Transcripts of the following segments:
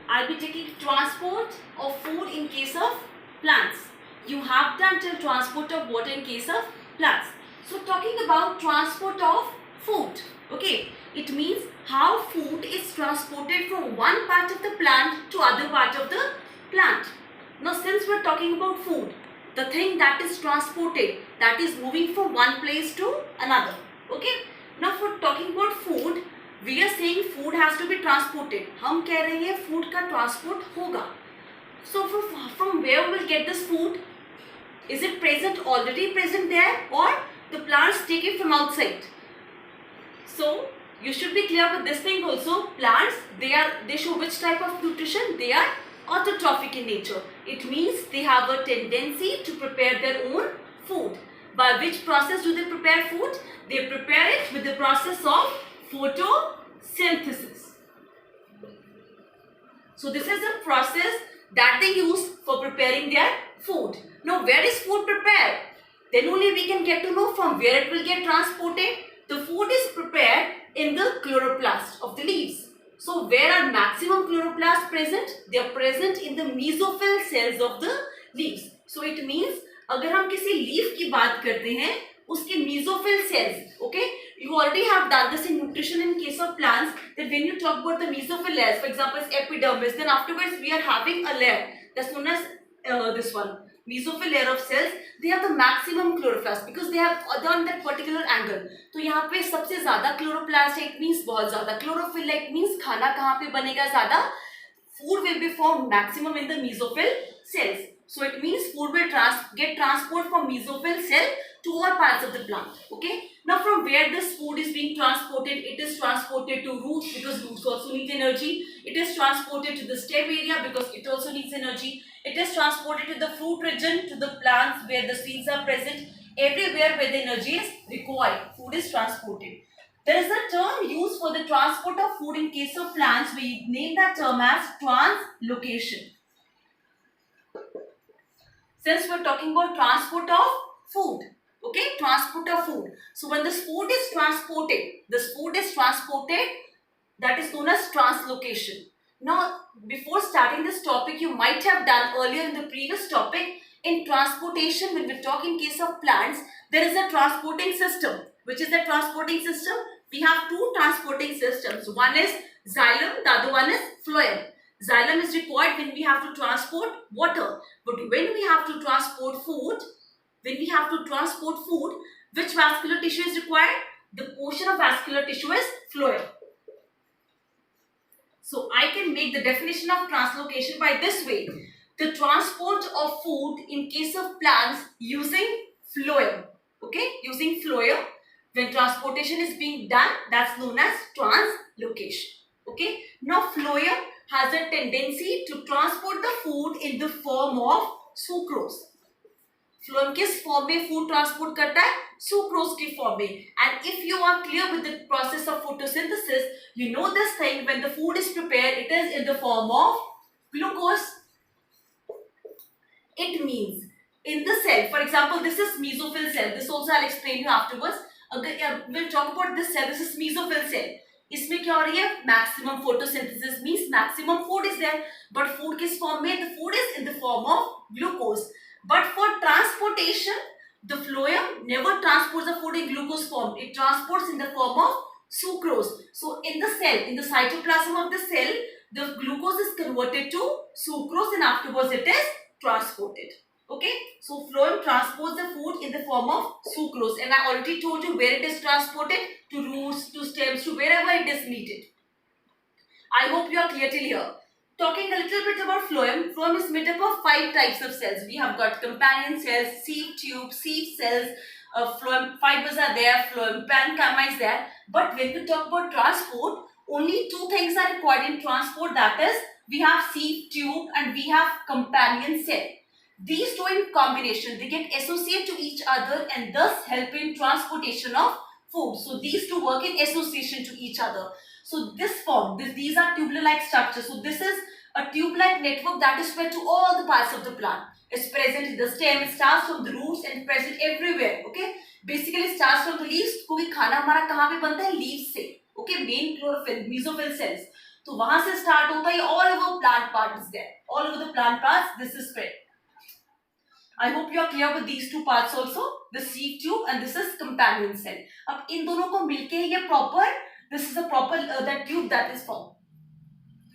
I'll be taking transport of food in case of plants. You have done till transport of water in case of plants. So talking about transport of food, okay, it means how food is transported from one part of the plant to other part of the plant. Now since we're talking about food, the thing that is transported, that is moving from one place to another, okay. Now for talking about food, we are saying food has to be transported. हम कह रहे हैं food का transport होगा. So from where we will get this food? Is it present, already present there, or the plants take it from outside? So you should be clear with this thing also. Plants, they show which type of nutrition? They are autotrophic in nature. It means they have a tendency to prepare their own food. By which process do they prepare food? They prepare it with the process of photosynthesis. So this is the process that they use for preparing their food. Now where is food prepared? Then only we can get to know from where it will get transported. The food is prepared in the chloroplast of the leaves. So where are maximum chloroplasts present? They are present in the mesophyll cells of the leaves. So it means अगर हम किसी leaf की बात करते हैं, उसके mesophyll cells, okay, you already have done this in nutrition in case of plants, that when you talk about the mesophyll layers, for example, it's epidermis, then afterwards we are having a layer that's known as this one, mesophyll layer of cells. They have the maximum chloroplast because they have done that particular angle. तो यहाँ पे सबसे ज़्यादा chloroplast है, it means बहुत ज़्यादा. Chlorophyll like means खाना कहाँ पे बनेगा ज़्यादा? Food will be formed maximum in the mesophyll cells. So it means food will get transport from mesophyll cell to all parts of the plant. Okay. Now from where this food is being transported, it is transported to roots because roots also need energy. It is transported to the stem area because it also needs energy. It is transported to the fruit region, to the plants where the seeds are present. Everywhere where the energy is required, food is transported. There is a term used for the transport of food in case of plants. We name that term as translocation. Since we are talking about transport of food, okay, transport of food. So when this food is transported, that is known as translocation. Now, before starting this topic, you might have done earlier in the previous topic, in transportation, when we talk in case of plants, there is a transporting system. Which is the transporting system? We have two transporting systems. One is xylem, the other one is phloem. Xylem is required when we have to transport water. But when we have to transport food, which vascular tissue is required? The portion of vascular tissue is phloem. So I can make the definition of translocation by this way. The transport of food in case of plants using phloem. Okay, using phloem. When transportation is being done, that's known as translocation. Okay, now phloem has a tendency to transport the food in the form of sucrose. Phloem किस form में food transport करता है? Sucrose की form में. And if you are clear with the process of photosynthesis, you know this thing, when the food is prepared, it is in the form of glucose. It means in the cell, for example, this is mesophyll cell. This also I'll explain you afterwards. We'll talk about this cell. This is mesophyll cell. इसमें क्या हो रही है? Maximum photosynthesis means maximum food is there. But food किस form में? The food is in the form of glucose. But for transportation, the phloem never transports the food in glucose form. It transports in the form of sucrose. So in the cell, in the cytoplasm of the cell, the glucose is converted to sucrose and afterwards it is transported. Okay, so phloem transports the food in the form of sucrose, and I already told you where it is transported, to roots, to stems, to wherever it is needed. I hope you are clear till here. Talking a little bit about phloem. Phloem is made up of 5 types of cells. We have got companion cells, sieve tube, sieve cells, phloem fibers are there, phloem parenchyma is there. But when we talk about transport, only 2 things are required in transport. That is, we have sieve tube and we have companion cell. These two in combination, they get associated to each other and thus help in transportation of food. So these two work in association to each other. So this form, these are tubular-like structures. So this is a tube-like network that is spread to all the parts of the plant. It's present in the stem, it starts from the roots and present everywhere. Okay, basically it starts from the leaves. क्योंकि खाना हमारा कहाँ पे बनता है? Leaves से. Okay, main chlorophyll, mesophyll cells. तो वहां से स्टार्ट होता है all over plant plant part is there. All over the plant parts, this is spread. I hope you are clear with these two parts also. The sieve tube and this is companion cell. अब इन दोनों को मिलके ये proper, this is a proper that tube that is formed.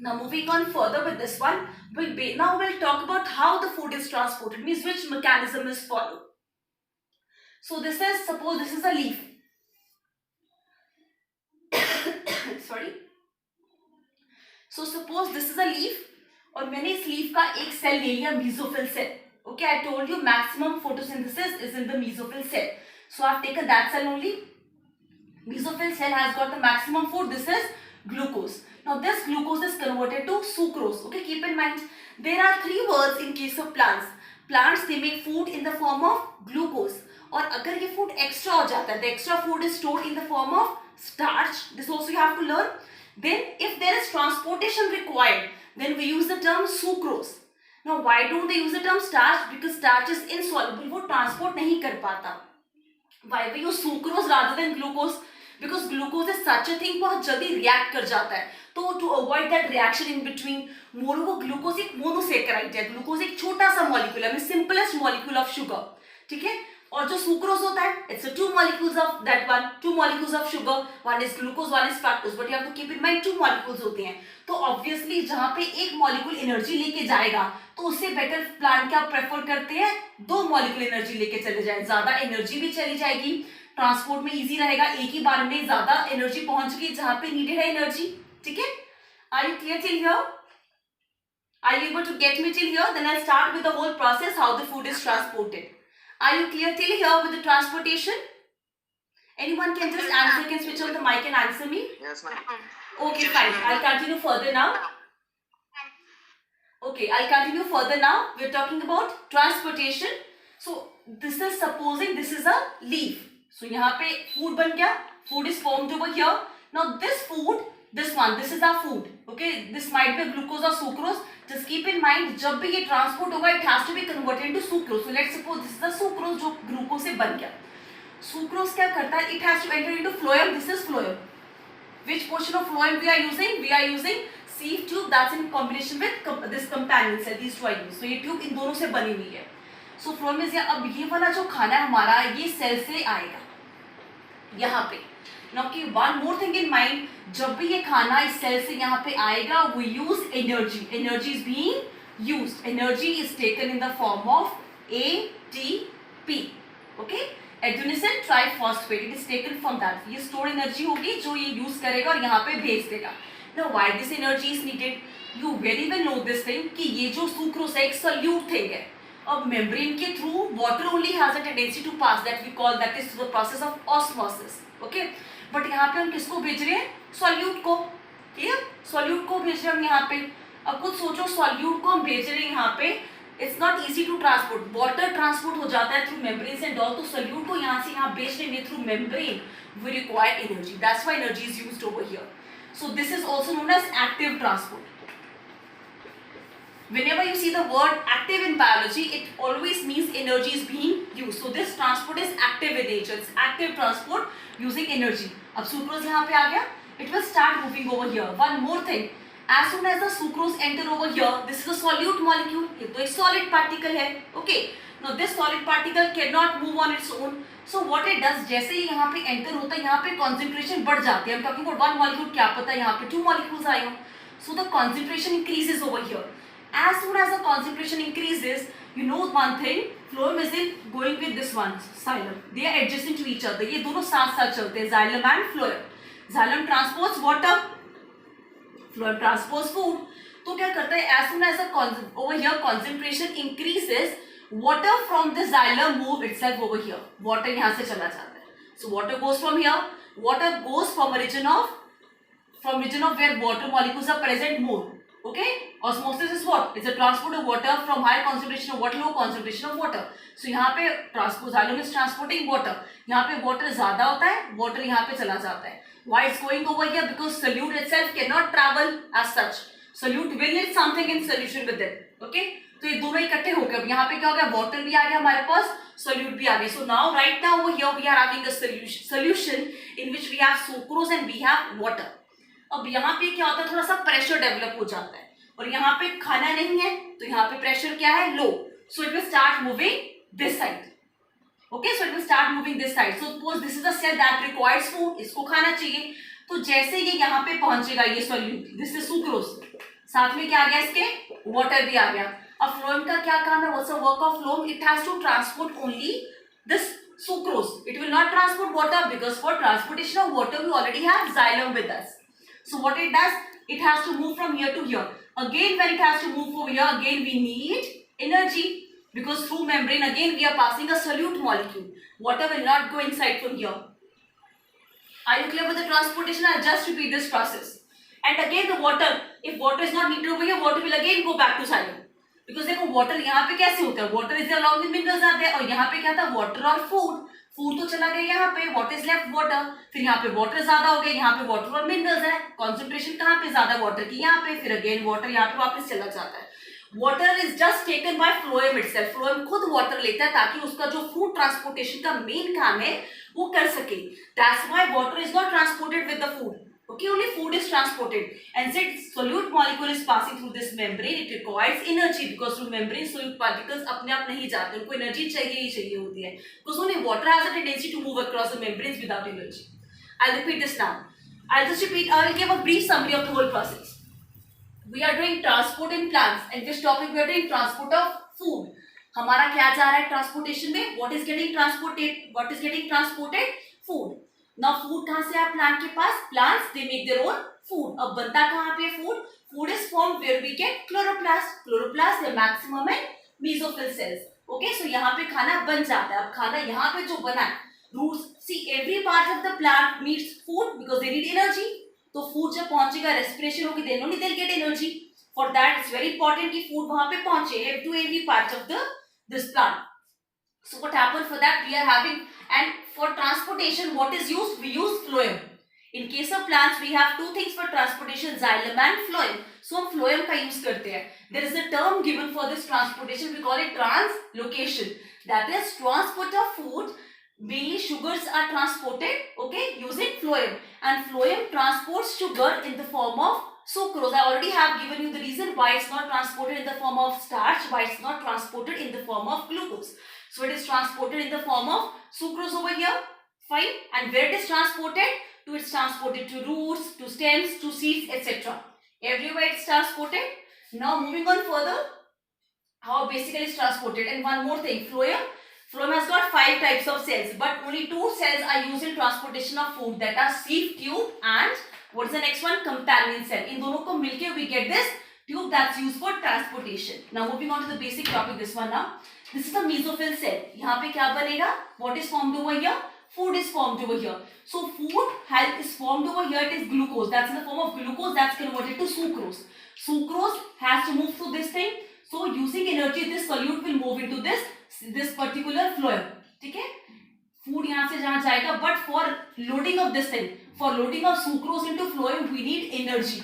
Now moving on further with this one, now we'll talk about how the food is transported, means which mechanism is followed. So this is, suppose this is a leaf. Sorry. So suppose this is a leaf और मैंने इस leaf का एक cell ले लिया mesophyll cell. Okay, I told you maximum photosynthesis is in the mesophyll cell. So I've taken that cell only. Mesophyll cell has got the maximum food. This is glucose. Now this glucose is converted to sucrose. Okay, keep in mind there are three words in case of plants. Plants, they make food in the form of glucose. और अगर ये food extra हो जाता है, the extra food is stored in the form of starch. This also you have to learn. Then if there is transportation required, then we use the term sucrose. Now why don't they use the term starch? Because starch is insoluble. वो transport नहीं कर पाता. Why we use sucrose rather than glucose? Because glucose is such a thing, बहुत जल्दी react कर जाता है. तो to avoid that reaction in between, moreover glucose एक मोनोसेकेराइड है. ग्लूकोज एक छोटा सा मॉलिक्यूल है, सिंपलेस्ट मॉलिक्यूल ऑफ शुगर. ठीक है. और जो सुक्रोज होता है, it's two molecules of that one, two molecules of sugar, one is glucose, one is fructose, but you have to keep in mind two molecules होते हैं. तो ऑब्वियसली जहां पे एक मॉलिक्यूल एनर्जी लेके जाएगा, तो उससे बेटर प्लांट क्या प्रेफर करते हैं, दो मॉलिक्यूल एनर्जी लेके चले जाए. ज्यादा एनर्जी भी चली जाएगी, ट्रांसपोर्ट में इजी रहेगा, एक ही बार में ज्यादा एनर्जी पहुंच गई जहां पे नीडेड है एनर्जी. ठीक है. Are you clear till here? Are you able to get me till here? Then I'll start with the whole process how the food is transported. Are you clear till here with the transportation? Anyone can just answer, can switch on the mic and answer me? Yes, ma'am. Okay, fine. I'll continue further now. Okay, I'll continue further now. We're talking about transportation. So this is supposing this is a leaf. So यहाँ पे food बन गया. Food is formed over here. Now this food, this one, this is our food. Okay, this might be glucose or sucrose. Just keep in mind, जब भी ये transport होगा, it has to be converted into sucrose. So let's suppose this is the sucrose जो glucose से बन गया. Sucrose क्या करता है? It has to enter into phloem. This is phloem. Which portion of phloem we are using? We are using sieve tube. That's in combination with this companion cell. These two are used. So ये tube इन दोनों से बनी हुई है. So phloem is यहाँ. अब ये वाला जो खाना है हमारा, ये cell से आएगा यहाँ पे. Now keep one more thing in mind. जब भी ये खाना इस सेल से यहाँ पे आएगा, we use energy. Energy is being used. Energy is taken in the form of ATP. Okay? Adenosine triphosphate. It is taken from that. ये stored energy होगी जो ये use करेगा और यहाँ पे भेज देगा. Now why this energy is needed? You very well know this thing कि ये जो sucrose है एक solute thing है. अब membrane के through water only has a tendency to pass. That we call that is the process of osmosis. Okay? But यहाँ पे हम किसको भेज रहे हैं? सॉल्यूट को. ठीक है, सॉल्यूट को भेज रहे हैं हम यहाँ पे. अब कुछ सोचो, सॉल्यूट को हम भेज रहे हैं यहाँ पे. It's not easy to transport. Water transport हो जाता है थ्रू मेम्ब्रेन एंड ऑल. तो सॉल्यूट को यहाँ से यहाँ भेज रहे हैं through membrane. We require energy. That's why energy is used over here. So this is also known as active transport. Whenever you see the word active in biology, it always means energy is being used. So this transport is active in nature. It's active transport using energy. अब sucrose यहाँ पे आ गया. It will start moving over here. One more thing. As soon as the sucrose enter over here, this is a solute molecule. ये तो एक solid particle है. Okay. Now this solid particle cannot move on its own. So what it does, जैसे ही यहाँ पे enter होता है, यहाँ पे concentration बढ़ जाती है. I'm talking about one molecule. क्या पता यहाँ पे two molecules आए हों. So the concentration increases over here. As soon as the concentration increases, you know one thing, phloem is in going with this one, xylem. They are adjacent to each other. ये दोनों साथ साथ चलते हैं, xylem and phloem. Xylem transports water, phloem transports food. तो क्या करता है? As soon as the over here concentration increases, water from the xylem move itself over here. Water यहाँ से चला जाता है. So water goes from here. Water goes from region of where water molecules are present more. Okay, osmosis is what? It's a transport of water from higher concentration of water, low concentration of water. So यहाँ पे xylem is transporting water. यहाँ पे water ज़्यादा होता है, water यहाँ पे चला जाता है. Why it's going over here? Because solute itself cannot travel as such. Solute will need something in solution with it. Okay, तो ये दोनों इकट्ठे हो गए. अब यहाँ पे क्या हो गया? Water भी आ गया हमारे पास, solute भी आ गया. So now right now over here we are having a solution in which we have sucrose and we have water. अब यहाँ पे क्या होता है? थोड़ा सा प्रेशर डेवलप हो जाता है. और यहाँ पे खाना नहीं है तो यहाँ पे प्रेशर क्या है, low, so it will start moving this side. Okay, so it will start moving this side. So suppose this is a cell that requires food, इसको खाना चाहिए. तो जैसे ये यहाँ पे पहुंचेगा ये सोल्यूट, दिस इज सुक्रोज, साथ में क्या आ गया इसके, वाटर भी आ गया. अब फ्लोएम का क्या काम है, what's the work of phloem, it has to transport only this sucrose. It will not transport water because for transportation of water we already have xylem with us. So what it does, it has to move from here to here. Again when it has to move over here, again we need energy because through membrane again we are passing a solute molecule. Water will not go inside from here. Are you clear with the transportation? I'll just repeat this process. And again the water, if water is not needed over here, water will again go back to xylem. Because देखो water यहाँ पे कैसे होता है, water is along with minerals आते हैं, और यहाँ पे क्या था, वाटर और फूड, फूड तो चला गया यहाँ पे, वाटर इज लेफ्ट वाटर, फिर यहाँ पे वाटर ज्यादा हो गया, यहाँ पे वाटर और मिनरल्स है, कॉन्सेंट्रेशन कहाँ पे ज्यादा वाटर की यहाँ पे, फिर अगेन वाटर यहाँ पे वापस चला जाता है. Water is just taken by phloem itself, phloem खुद वाटर लेता है ताकि उसका जो फूड ट्रांसपोर्टेशन का मेन काम है वो कर सके. That's why water is not transported with the food. Okay, only food is transported, and since solute molecule is passing through this membrane, it requires energy because through membrane solute particles अपने आप नहीं जाते, उनको energy चाहिए ही चाहिए होती है, because only water has a tendency to move across the membranes without energy. I'll repeat this now. I'll just repeat. I will give a brief summary of the whole process. We are doing transport in plants, and this topic we are doing transport of food. हमारा क्या जा रहा है transportation में, what is getting transported? What is getting transported? Food. Now food कहाँ से आया plant के पास, plants they make their own food. अब बनता कहाँ पे food? Food is formed where we get chloroplast. Chloroplast the maximum है mesophyll cells. Okay, so यहाँ पे खाना बन जाता है. अब खाना यहाँ पे जो बना है, roots, see every part of the plant needs food because they need energy. तो food जब पहुंचेगा, respiration होगी, then only they'll get energy. For that it's very important कि food वहाँ पे पहुंचे to every part of this plant. So what happened for that, we are having, and for transportation what is used, we use phloem. In case of plants we have two things for transportation, xylem and phloem. So हम phloem का use करते हैं. There is a term given for this transportation, we call it translocation. That is transport of food, mainly sugars are transported, okay, using phloem, and phloem transports sugar in the form of sucrose. I already have given you the reason why it's not transported in the form of starch, why it's not transported in the form of glucose. So it is transported in the form of sucrose over here, fine. And where it is transported to, it's transported to roots, to stems, to seeds, etc. Everywhere it's transported. Now moving on further, how basically it's transported. And one more thing, phloem. Phloem has got 5 types of cells, but only 2 cells are used in transportation of food, that are sieve tube and what is the next one, companion cell. In दोनों को मिलके we get this tube that's used for transportation. Now moving on to the basic topic, this one now. This is the mesophyll cell. यहाँ पे क्या बनेगा? What is formed over here? Food is formed over here. So food is formed over here. It is glucose. That's in the form of glucose. That's converted to sucrose. Sucrose has to move through this thing. So using energy, this solute will move into this particular phloem. ठीक है? Food यहाँ से जहाँ जाएगा. But for loading of this thing, for loading of sucrose into phloem, we need energy.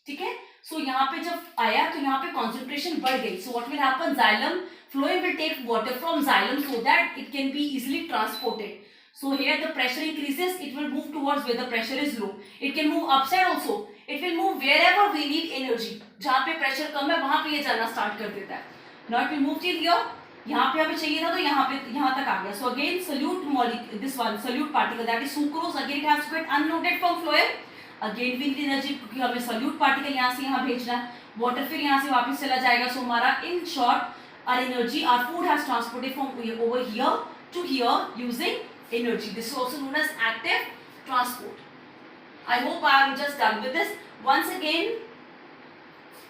ठीक है? So यहाँ पे जब आया तो यहाँ पे concentration बढ़ गई. So what will happen? Xylem phloem will take water from xylem so that it can be easily transported. So here the pressure increases, it will move towards where the pressure is low. It can move upside also. It will move wherever we need energy. जहाँ पे pressure कम है वहाँ पे ये चलना start कर देता है. Now it will move till here. यहाँ पे हमें चाहिए था तो यहाँ तक आ गया. So again solute molecule, this one solute particle, that is sucrose, again it has to get unloaded from phloem. Again we need energy क्योंकि हमें solute particle यहाँ से यहाँ भेजना है. Water फिर यहाँ से वापस चला जाएगा. So हमारा in short our energy, our food has transported from over here to here using energy. This is also known as active transport. I hope I am just done with this. Once again,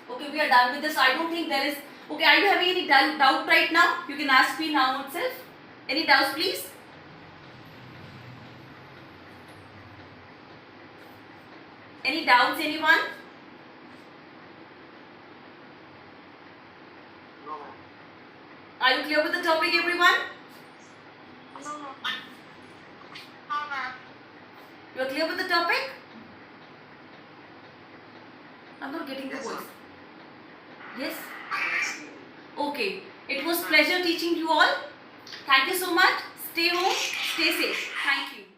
okay, we are done with this. I don't think there is, okay, are you having any doubt right now? You can ask me now itself. Any doubts please? Any doubts, anyone? Are you clear with the topic, everyone? You are clear with the topic? I'm not getting the voice. Yes? Okay. It was pleasure teaching you all. Thank you so much. Stay home. Stay safe. Thank you.